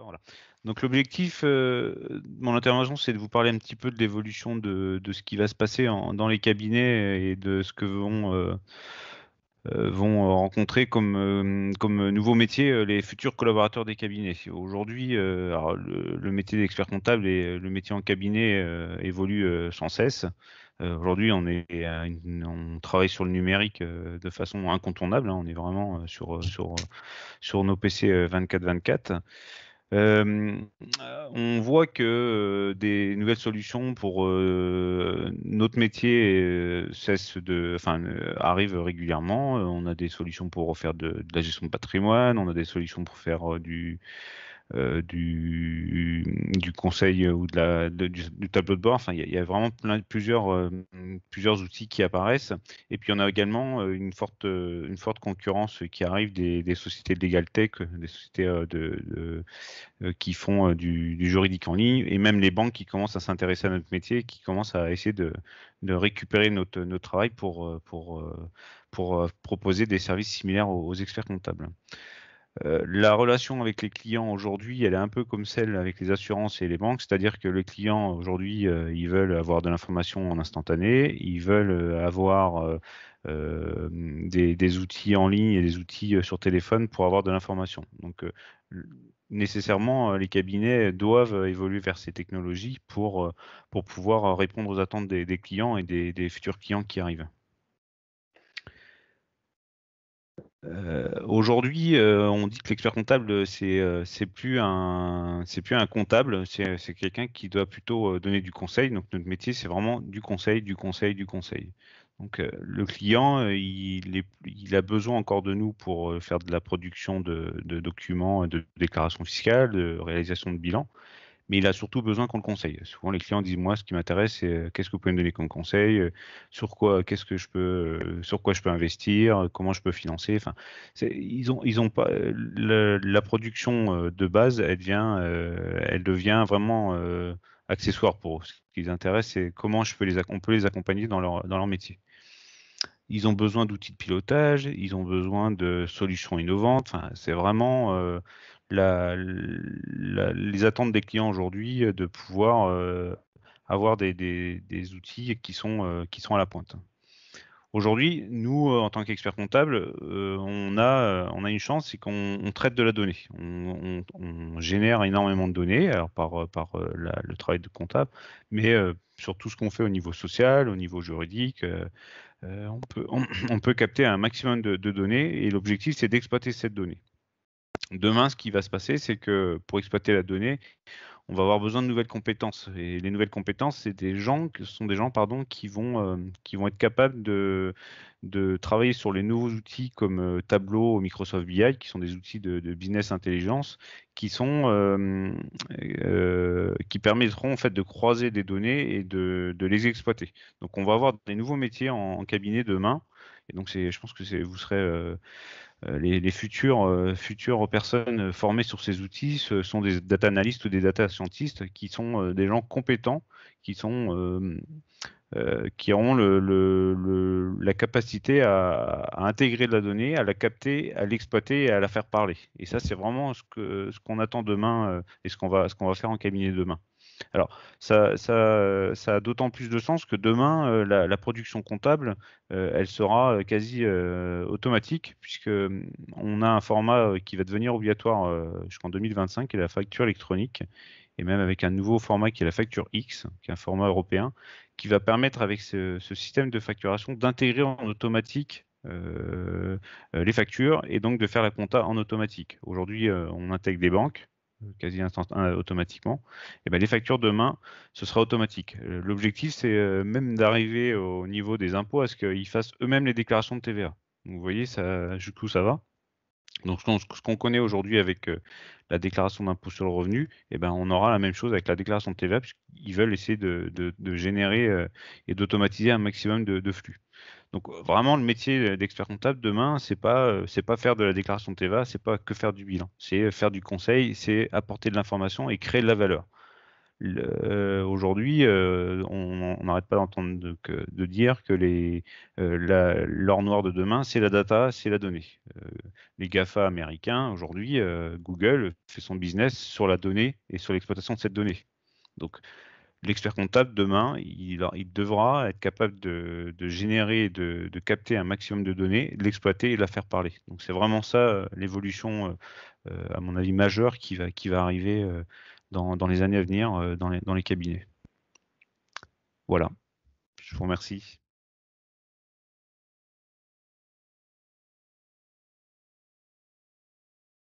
Voilà. Donc l'objectif de mon intervention, c'est de vous parler un petit peu de l'évolution de ce qui va se passer dans les cabinets et de ce que vont rencontrer comme nouveau métier les futurs collaborateurs des cabinets. Aujourd'hui, alors, le métier d'expert comptable et le métier en cabinet évolue sans cesse. Aujourd'hui, on travaille sur le numérique de façon incontournable, hein. On est vraiment sur nos PC 24/24. Euh, on voit que des nouvelles solutions pour notre métier arrivent régulièrement. On a des solutions pour faire de la gestion de patrimoine, on a des solutions pour faire du conseil ou du tableau de bord. Enfin, il y a vraiment plusieurs outils qui apparaissent. Et puis, on a également une forte concurrence qui arrive des sociétés de legal tech, des sociétés qui font du juridique en ligne, et même les banques qui commencent à s'intéresser à notre métier, qui commencent à essayer de récupérer notre travail pour proposer des services similaires aux experts comptables. La relation avec les clients aujourd'hui, elle est un peu comme celle avec les assurances et les banques, c'est-à-dire que les clients aujourd'hui, ils veulent avoir de l'information en instantané, ils veulent avoir des outils en ligne et des outils sur téléphone pour avoir de l'information. Donc, nécessairement, les cabinets doivent évoluer vers ces technologies pour pouvoir répondre aux attentes des clients et des futurs clients qui arrivent. Aujourd'hui, on dit que l'expert comptable, c'est plus un comptable, c'est quelqu'un qui doit plutôt donner du conseil. Donc notre métier, c'est vraiment du conseil, du conseil, du conseil. Donc le client, il a besoin encore de nous pour faire de la production de documents, de déclarations fiscales, de réalisation de bilan, mais il a surtout besoin qu'on le conseille. Souvent, les clients disent, moi, ce qui m'intéresse, c'est qu'est-ce que vous pouvez me donner comme conseil, sur quoi je peux investir, comment je peux financer. Enfin, ils ont pas la production de base, elle devient vraiment accessoire pour eux. Ce qui les intéresse, c'est comment on peut les accompagner dans leur métier. Ils ont besoin d'outils de pilotage, ils ont besoin de solutions innovantes. Enfin, c'est vraiment les attentes des clients aujourd'hui de pouvoir avoir des outils qui sont à la pointe. Aujourd'hui, nous, en tant qu'experts comptables, on a une chance, c'est qu'on traite de la donnée. On génère énormément de données, alors par le travail de comptable, mais sur tout ce qu'on fait au niveau social, au niveau juridique. On peut capter un maximum de données et l'objectif, c'est d'exploiter cette donnée. Demain, ce qui va se passer, c'est que pour exploiter la donnée, on va avoir besoin de nouvelles compétences. Et les nouvelles compétences, ce sont des gens, pardon, qui vont être capables de travailler sur les nouveaux outils comme Tableau ou Microsoft BI, qui sont des outils de business intelligence, qui permettront en fait de croiser des données et de les exploiter. Donc, on va avoir des nouveaux métiers en cabinet demain. Et donc, je pense que vous serez les futures personnes formées sur ces outils, ce sont des data analysts ou des data scientists qui sont des gens compétents, qui auront la capacité à intégrer de la donnée, à la capter, à l'exploiter et à la faire parler. Et ça, c'est vraiment ce qu'on attend demain et ce qu'on va faire en cabinet demain. Alors, ça a d'autant plus de sens que demain, la production comptable, elle sera quasi automatique, puisque on a un format qui va devenir obligatoire jusqu'en 2025, qui est la facture électronique, et même avec un nouveau format qui est la facture X, qui est un format européen, qui va permettre avec ce système de facturation d'intégrer en automatique les factures et donc de faire la compta en automatique. Aujourd'hui, on intègre des banques quasi automatiquement. Et ben, les factures demain, ce sera automatique. L'objectif, c'est même d'arriver au niveau des impôts à ce qu'ils fassent eux-mêmes les déclarations de TVA. Vous voyez, ça, jusqu'où ça va. Donc, ce qu'on connaît aujourd'hui avec la déclaration d'impôt sur le revenu, eh ben, on aura la même chose avec la déclaration de TVA, puisqu'ils veulent essayer de générer et d'automatiser un maximum de flux. Donc vraiment, le métier d'expert comptable demain, c'est pas faire de la déclaration de TVA, c'est pas que faire du bilan, c'est faire du conseil, c'est apporter de l'information et créer de la valeur. Aujourd'hui, on n'arrête pas d'entendre de dire que l'or noir de demain, c'est la data, c'est la donnée. les GAFA américains, aujourd'hui, Google fait son business sur la donnée et sur l'exploitation de cette donnée. Donc, l'expert comptable, demain, il devra être capable de générer, de capter un maximum de données, de l'exploiter et de la faire parler. Donc, c'est vraiment ça l'évolution, à mon avis, majeure qui va arriver dans les années à venir dans les cabinets. Voilà, je vous remercie.